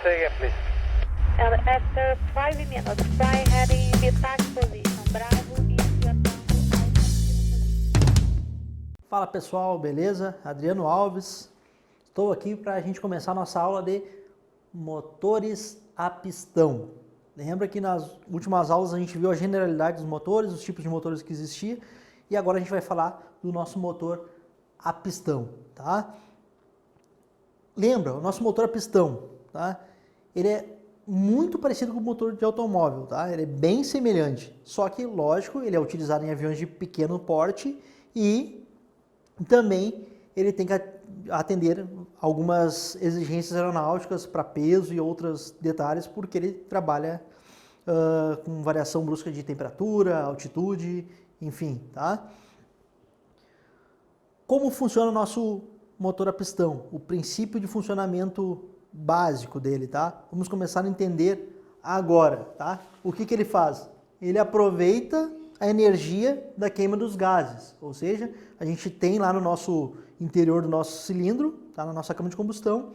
Say again, please. And after 5 minutes, fly heading detach position, Bravo, Fala pessoal, beleza? Adriano Alves. Estou aqui para a gente começar a nossa aula de motores a pistão. Lembra que nas últimas aulas a gente viu a generalidade dos motores, os tipos de motores que existiam, e agora a gente vai falar do nosso motor a pistão, tá? Lembra, o nosso motor a pistão, tá? Ele é muito parecido com o motor de automóvel, tá? Ele é bem semelhante, só que, lógico, ele é utilizado em aviões de pequeno porte e também ele tem que atender algumas exigências aeronáuticas para peso e outros detalhes, porque ele trabalha com variação brusca de temperatura, altitude, enfim, tá? Como funciona o nosso motor a pistão? O princípio de funcionamento básico dele, tá? Vamos começar a entender agora, tá? O que ele faz? Ele aproveita a energia da queima dos gases, ou seja, a gente tem lá no nosso interior do nosso cilindro, tá? Na nossa câmara de combustão,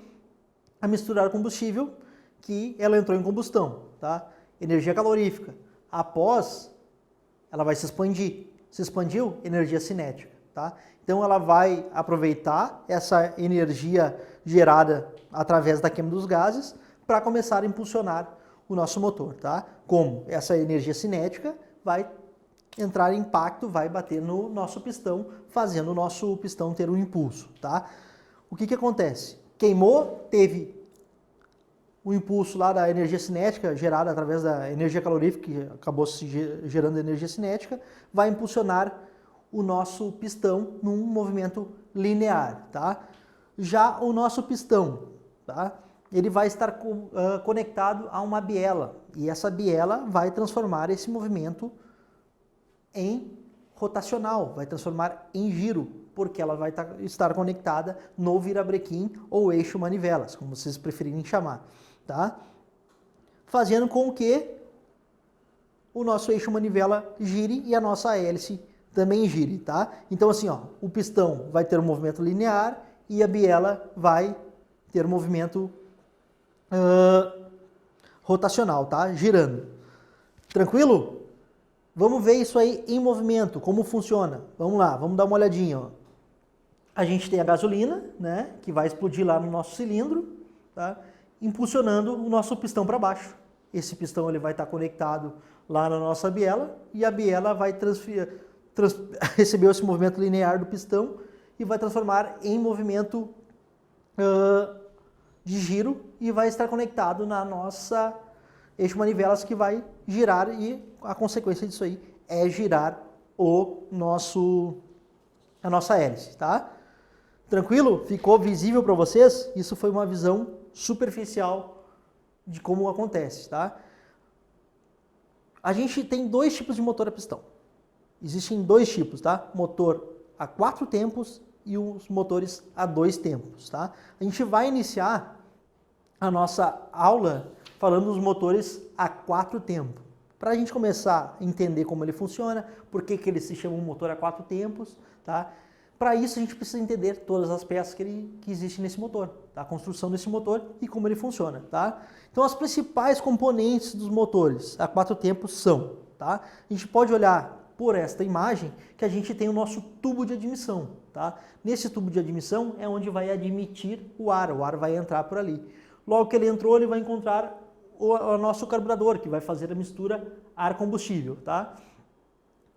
a misturar combustível que ela entrou em combustão, tá? Energia calorífica. Após, ela vai se expandir. Se expandiu, energia cinética, tá? Então ela vai aproveitar essa energia gerada através da queima dos gases para começar a impulsionar o nosso motor, tá? Como essa energia cinética vai entrar em impacto, vai bater no nosso pistão, fazendo o nosso pistão ter um impulso, tá? O que acontece? Queimou, teve o impulso lá da energia cinética gerada através da energia calorífica, que acabou gerando energia cinética, vai impulsionar o nosso pistão num movimento linear, tá? Já o nosso pistão, tá? Ele vai estar conectado a uma biela, e essa biela vai transformar esse movimento em rotacional, vai transformar em giro, porque ela vai estar conectada no virabrequim ou eixo manivelas, como vocês preferirem chamar, tá? Fazendo com que o nosso eixo manivela gire e a nossa hélice também gire, tá? Então assim, ó, o pistão vai ter um movimento linear e a biela vai ter um movimento rotacional, tá? Girando. Tranquilo? Vamos ver isso aí em movimento, como funciona. Vamos lá, vamos dar uma olhadinha, ó. A gente tem a gasolina, né, que vai explodir lá no nosso cilindro, tá? Impulsionando o nosso pistão para baixo. Esse pistão ele vai estar conectado lá na nossa biela e a biela vai receber esse movimento linear do pistão e vai transformar em movimento de giro e vai estar conectado na nossa eixo manivelas que vai girar e a consequência disso aí é girar a nossa hélice, tá? Tranquilo? Ficou visível para vocês? Isso foi uma visão superficial de como acontece, tá? A gente tem dois tipos de motor a pistão. Existem dois tipos, tá? Motor a 4 tempos e os motores a 2 tempos, tá? A gente vai iniciar a nossa aula falando dos motores a 4 tempos. Para a gente começar a entender como ele funciona, por que ele se chama um motor a 4 tempos, tá? Para isso a gente precisa entender todas as peças que existem nesse motor, tá? A construção desse motor e como ele funciona, tá? Então as principais componentes dos motores a 4 tempos são, tá? A gente pode olhar por esta imagem que a gente tem o nosso tubo de admissão, tá? Nesse tubo de admissão é onde vai admitir o ar vai entrar por ali. Logo que ele entrou, ele vai encontrar o nosso carburador, que vai fazer a mistura ar-combustível, tá?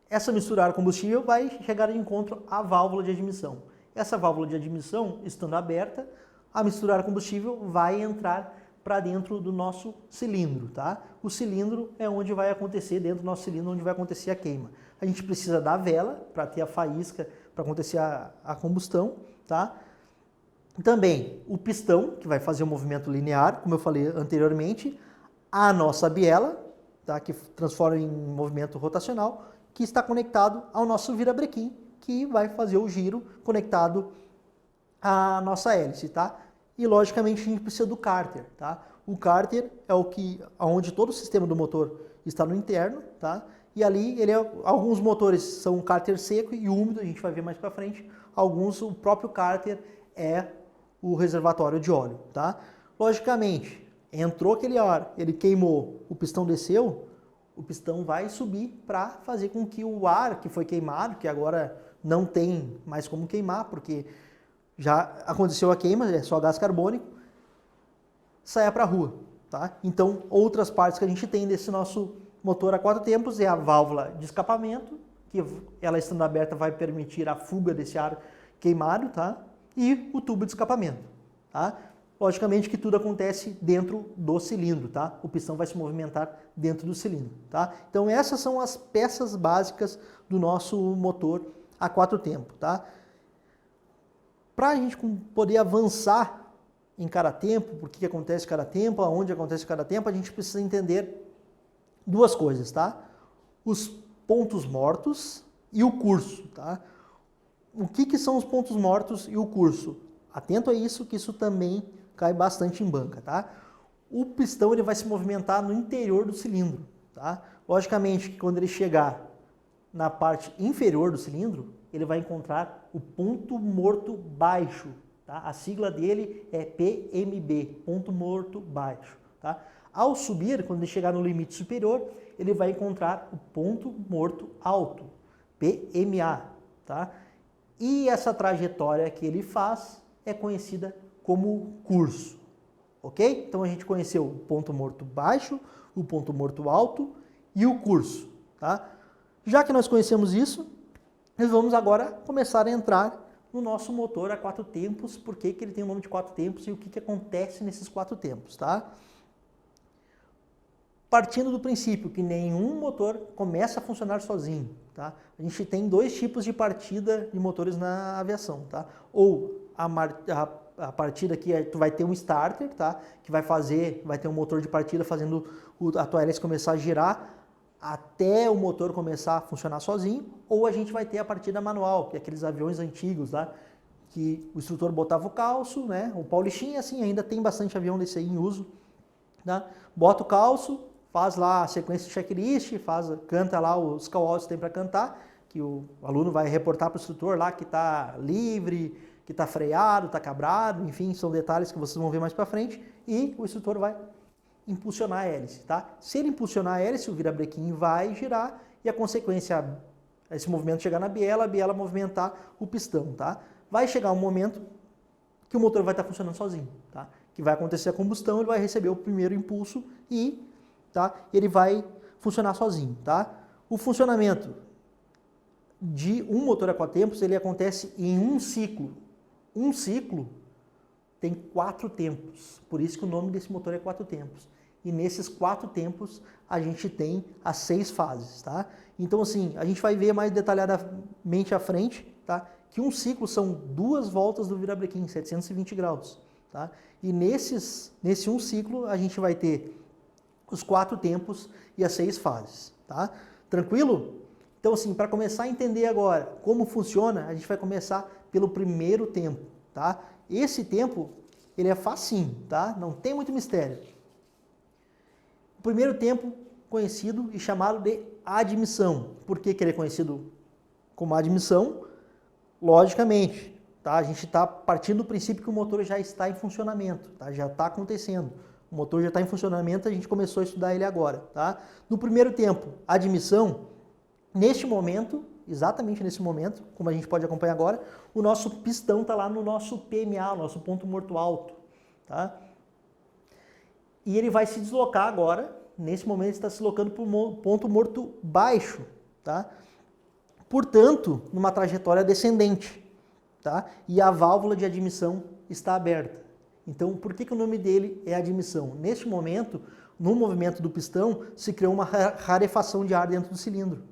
Essa mistura ar-combustível vai chegar de encontro à válvula de admissão. Essa válvula de admissão, estando aberta, a mistura ar-combustível vai entrar para dentro do nosso cilindro, tá? O cilindro é onde vai acontecer, dentro do nosso cilindro, onde vai acontecer a queima. A gente precisa da vela para ter a faísca, para acontecer a combustão, tá? Também o pistão, que vai fazer o movimento linear, como eu falei anteriormente, a nossa biela, tá? Que transforma em movimento rotacional, que está conectado ao nosso virabrequim, que vai fazer o giro conectado à nossa hélice, tá? E logicamente a gente precisa do cárter, tá? O cárter é onde todo o sistema do motor está no interno, tá? E ali alguns motores são cárter seco e úmido, a gente vai ver mais para frente. Alguns o próprio cárter é o reservatório de óleo, tá? Logicamente, entrou aquele ar, ele queimou, o pistão desceu, o pistão vai subir para fazer com que o ar que foi queimado, que agora não tem mais como queimar, porque já aconteceu a queima, é só gás carbônico, saia para a rua. Tá? Então, outras partes que a gente tem desse nosso motor a 4 tempos é a válvula de escapamento, que ela estando aberta vai permitir a fuga desse ar queimado, tá? E o tubo de escapamento. Tá? Logicamente que tudo acontece dentro do cilindro, tá? O pistão vai se movimentar dentro do cilindro, tá? Então essas são as peças básicas do nosso motor a 4 tempos, tá? Para a gente poder avançar em cada tempo, por que acontece cada tempo, aonde acontece cada tempo, a gente precisa entender duas coisas, tá? Os pontos mortos e o curso, tá? O que são os pontos mortos e o curso? Atento a isso, que isso também cai bastante em banca, tá? O pistão ele vai se movimentar no interior do cilindro, tá? Logicamente que quando ele chegar na parte inferior do cilindro, ele vai encontrar o ponto morto baixo, tá? A sigla dele é PMB, ponto morto baixo, tá? Ao subir, quando ele chegar no limite superior, ele vai encontrar o ponto morto alto, PMA, tá? E essa trajetória que ele faz é conhecida como curso, ok? Então a gente conheceu o ponto morto baixo, o ponto morto alto e o curso, tá? Já que nós conhecemos isso, nós vamos agora começar a entrar no nosso motor a 4 tempos, por que ele tem o nome de 4 tempos e o que acontece nesses 4 tempos, tá? Partindo do princípio que nenhum motor começa a funcionar sozinho, tá? A gente tem 2 tipos de partida de motores na aviação, tá? Ou a partida que tu vai ter um starter, tá? Que vai ter um motor de partida fazendo a tua hélice começar a girar até o motor começar a funcionar sozinho, ou a gente vai ter a partida manual, que é aqueles aviões antigos, tá? Que o instrutor botava o calço, né? O Paulistinha, assim, ainda tem bastante avião desse aí em uso, tá? Bota o calço, faz lá a sequência de checklist, canta lá os call-outs que tem para cantar, que o aluno vai reportar para o instrutor lá que está livre, que está freado, está quebrado, enfim, são detalhes que vocês vão ver mais para frente, e o instrutor vai impulsionar a hélice, tá? Se ele impulsionar a hélice, o virabrequim vai girar e a consequência, esse movimento chegar na biela, a biela movimentar o pistão, tá? Vai chegar um momento que o motor vai estar funcionando sozinho, tá? Que vai acontecer a combustão, ele vai receber o primeiro impulso e, tá? Ele vai funcionar sozinho, tá? O funcionamento de um motor a 4 tempos, ele acontece em um ciclo. Um ciclo tem 4 tempos, por isso que o nome desse motor é 4 tempos. E nesses 4 tempos a gente tem as 6 fases, tá? Então assim, a gente vai ver mais detalhadamente à frente, tá? Que um ciclo são 2 voltas do virabrequim, 720 graus, tá? E nesse um ciclo a gente vai ter os 4 tempos e as 6 fases, tá? Tranquilo? Então assim, para começar a entender agora como funciona, a gente vai começar pelo primeiro tempo, tá? Esse tempo, ele é facinho, tá? Não tem muito mistério. O primeiro tempo conhecido e chamado de admissão. Por que ele é conhecido como admissão? Logicamente, tá? A gente está partindo do princípio que o motor já está em funcionamento, tá? Já está acontecendo. O motor já está em funcionamento, a gente começou a estudar ele agora, tá? No primeiro tempo, admissão, neste momento, exatamente nesse momento, como a gente pode acompanhar agora, o nosso pistão está lá no nosso PMA, nosso ponto morto alto, tá? E ele vai se deslocar agora, nesse momento ele está se deslocando para o ponto morto baixo, tá? Portanto, numa trajetória descendente, tá? E a válvula de admissão está aberta. Então, por que o nome dele é admissão? Neste momento, no movimento do pistão, se criou uma rarefação de ar dentro do cilindro,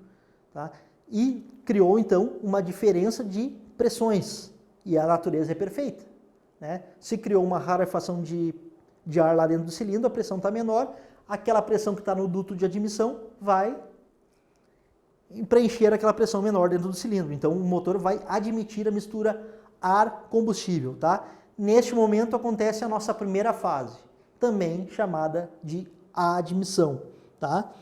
tá? E criou, então, uma diferença de pressões. E a natureza é perfeita, né? Se criou uma rarefação de ar lá dentro do cilindro, a pressão está menor, aquela pressão que está no duto de admissão vai preencher aquela pressão menor dentro do cilindro. Então, o motor vai admitir a mistura ar-combustível, tá? Neste momento acontece a nossa primeira fase, também chamada de admissão, tá?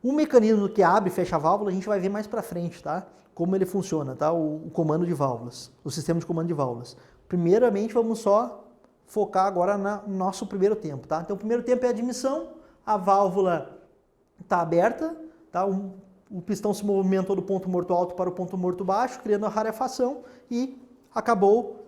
O mecanismo que abre e fecha a válvula a gente vai ver mais para frente, tá? Como ele funciona, tá? O comando de válvulas, o sistema de comando de válvulas. Primeiramente vamos só focar agora no nosso primeiro tempo, tá? Então, o primeiro tempo é a admissão, a válvula está aberta, tá? O pistão se movimentou do ponto morto alto para o ponto morto baixo, criando a rarefação e acabou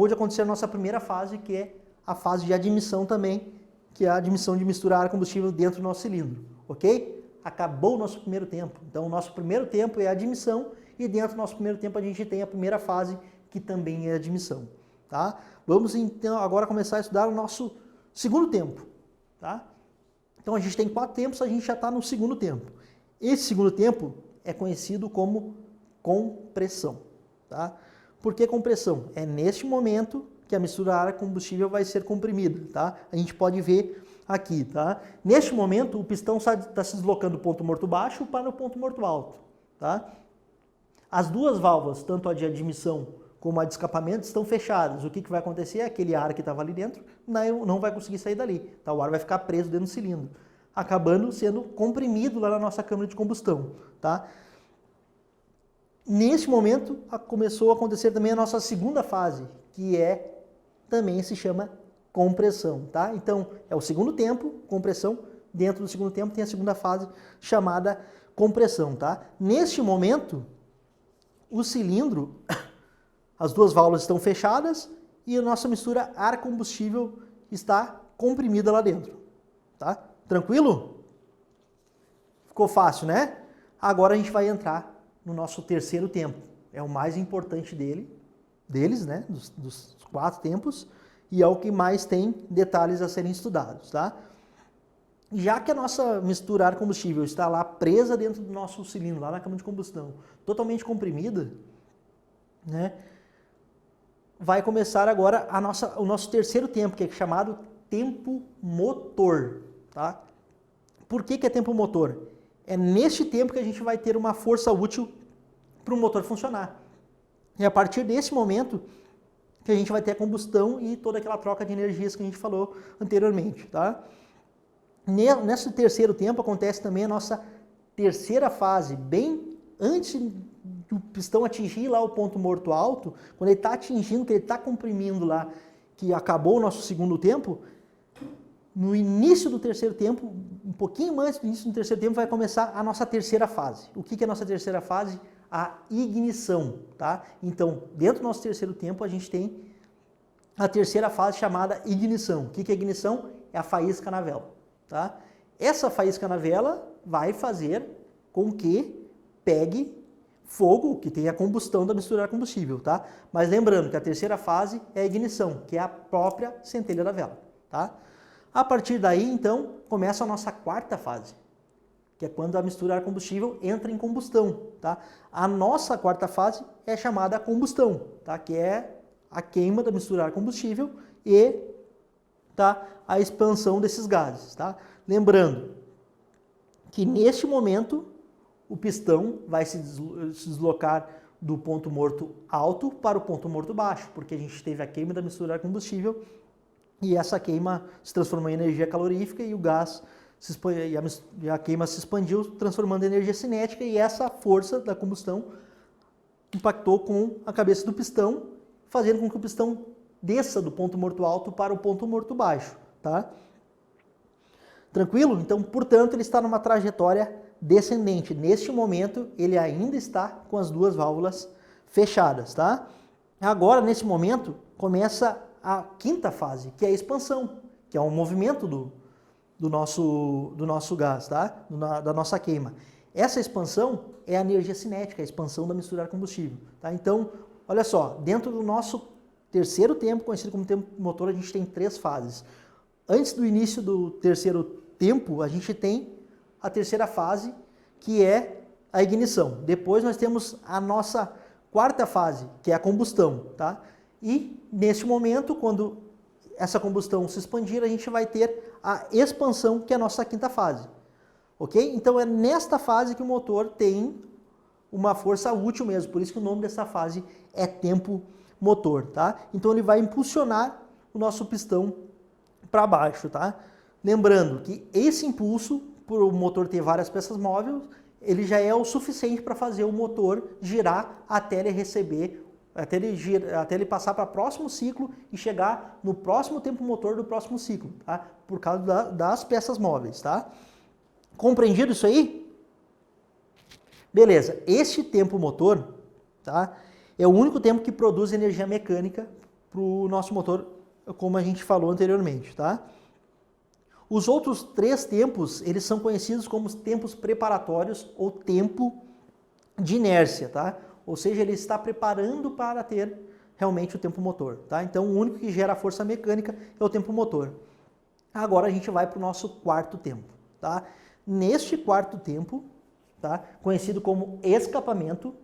de acontecer a nossa primeira fase, que é a fase de admissão também, que é a admissão de misturar combustível dentro do nosso cilindro, ok? Acabou o nosso primeiro tempo. Então, o nosso primeiro tempo é a admissão e dentro do nosso primeiro tempo a gente tem a primeira fase, que também é a admissão, tá? Vamos então agora começar a estudar o nosso segundo tempo, tá? Então, a gente tem 4 tempos, a gente já está no segundo tempo. Esse segundo tempo é conhecido como compressão, tá? Por que compressão? É neste momento que a mistura ar-combustível vai ser comprimida, tá? A gente pode ver aqui, tá? Neste momento, o pistão está se deslocando do ponto morto baixo para o ponto morto alto, tá? As duas válvulas, tanto a de admissão como a de escapamento, estão fechadas. O que vai acontecer? Aquele ar que estava ali dentro não vai conseguir sair dali, tá? O ar vai ficar preso dentro do cilindro, acabando sendo comprimido lá na nossa câmara de combustão, tá? Neste momento, começou a acontecer também a nossa segunda fase, que também se chama compressão, tá? Então, é o segundo tempo, compressão. Dentro do segundo tempo tem a segunda fase, chamada compressão, tá? Neste momento, o cilindro, as duas válvulas estão fechadas e a nossa mistura ar-combustível está comprimida lá dentro, tá? Tranquilo? Ficou fácil, né? Agora a gente vai entrar no nosso terceiro tempo. É o mais importante deles, né? Dos 4 tempos, e é o que mais tem detalhes a serem estudados, tá? Já que a nossa mistura ar-combustível está lá presa dentro do nosso cilindro, lá na câmara de combustão, totalmente comprimida, né? Vai começar agora o nosso terceiro tempo, que é chamado tempo motor, tá? Por que é tempo motor? É neste tempo que a gente vai ter uma força útil para o motor funcionar. E a partir desse momento que a gente vai ter a combustão e toda aquela troca de energias que a gente falou anteriormente, tá? Nesse terceiro tempo acontece também a nossa terceira fase, bem antes do pistão atingir lá o ponto morto alto, quando ele está atingindo, que ele está comprimindo lá, que acabou o nosso segundo tempo, no início do terceiro tempo, um pouquinho antes do início do terceiro tempo, vai começar a nossa terceira fase. O que é a nossa terceira fase? A ignição, tá? Então, dentro do nosso terceiro tempo, a gente tem a terceira fase chamada ignição. O que é ignição? É a faísca na vela, tá? Essa faísca na vela vai fazer com que pegue fogo, que tem a combustão da mistura combustível, tá? Mas lembrando que a terceira fase é a ignição, que é a própria centelha da vela, tá? A partir daí, então, começa a nossa quarta fase, que é quando a mistura ar-combustível entra em combustão, tá? A nossa quarta fase é chamada combustão, tá? Que é a queima da mistura ar-combustível e, tá, a expansão desses gases, tá? Lembrando que neste momento o pistão vai se deslocar do ponto morto alto para o ponto morto baixo, porque a gente teve a queima da mistura ar-combustível e essa queima se transformou em energia calorífica e o gás a queima se expandiu, transformando em energia cinética, e essa força da combustão impactou com a cabeça do pistão, fazendo com que o pistão desça do ponto morto alto para o ponto morto baixo, tá? Tranquilo? Então, portanto, ele está numa trajetória descendente. Neste momento, ele ainda está com as duas válvulas fechadas, tá? Agora, nesse momento, começa a quinta fase, que é a expansão, que é um movimento do nosso gás, tá? Da nossa queima. Essa expansão é a energia cinética, a expansão da mistura ar-combustível, tá? Então, olha só, dentro do nosso terceiro tempo, conhecido como tempo motor, a gente tem 3 fases. Antes do início do terceiro tempo, a gente tem a terceira fase, que é a ignição. Depois nós temos a nossa quarta fase, que é a combustão, tá? E nesse momento, quando essa combustão se expandir, a gente vai ter a expansão, que é a nossa quinta fase. Ok? Então é nesta fase que o motor tem uma força útil mesmo, por isso que o nome dessa fase é tempo motor, tá? Então ele vai impulsionar o nosso pistão para baixo, tá? Lembrando que esse impulso, por o motor ter várias peças móveis, ele já é o suficiente para fazer o motor girar até ele receber até ele passar para o próximo ciclo e chegar no próximo tempo motor do próximo ciclo, tá? Por causa das peças móveis, tá? Compreendido isso aí? Beleza, este tempo motor, tá? É o único tempo que produz energia mecânica para o nosso motor, como a gente falou anteriormente, tá? Os outros 3 tempos, eles são conhecidos como tempos preparatórios ou tempo de inércia, tá? Ou seja, ele está preparando para ter realmente o tempo motor, tá? Então, o único que gera força mecânica é o tempo motor. Agora a gente vai para o nosso quarto tempo, tá? Neste quarto tempo, tá? Conhecido como escapamento,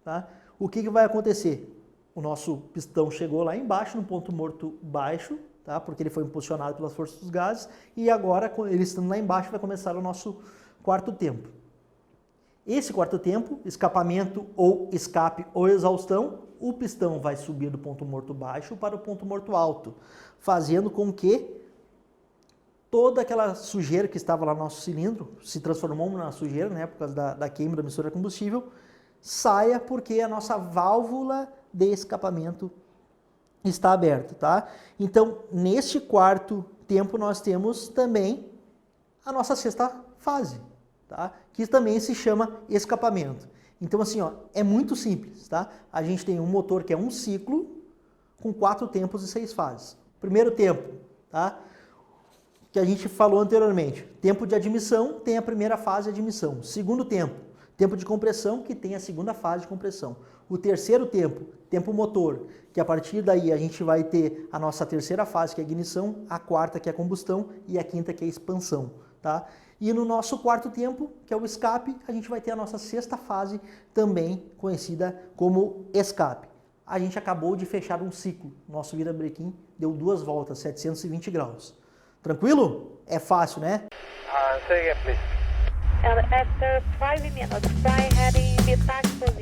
tá? O que vai acontecer? O nosso pistão chegou lá embaixo, no ponto morto baixo, tá? Porque ele foi impulsionado pelas forças dos gases, e agora, ele estando lá embaixo, vai começar o nosso quarto tempo. Esse quarto tempo, escapamento ou escape ou exaustão, o pistão vai subir do ponto morto baixo para o ponto morto alto, fazendo com que toda aquela sujeira que estava lá no nosso cilindro, se transformou na sujeira, né, por causa da queima da mistura de combustível, saia porque a nossa válvula de escapamento está aberta, tá? Então, neste quarto tempo, nós temos também a nossa sexta fase, tá? Que também se chama escapamento. Então, assim, ó, é muito simples, tá? A gente tem um motor que é um ciclo com 4 tempos e 6 fases. Primeiro tempo, tá? Que a gente falou anteriormente. Tempo de admissão tem a primeira fase de admissão. Segundo tempo, tempo de compressão, que tem a segunda fase de compressão. O terceiro tempo, tempo motor, que a partir daí a gente vai ter a nossa terceira fase, que é a ignição, a quarta, que é a combustão, e a quinta, que é a expansão, tá? E no nosso quarto tempo, que é o escape, a gente vai ter a nossa sexta fase, também conhecida como escape. A gente acabou de fechar um ciclo. Nosso virabrequim deu 2 voltas, 720 graus. Tranquilo? É fácil, né? Say again, please. And after 5 minutes, fly heading VTAC position.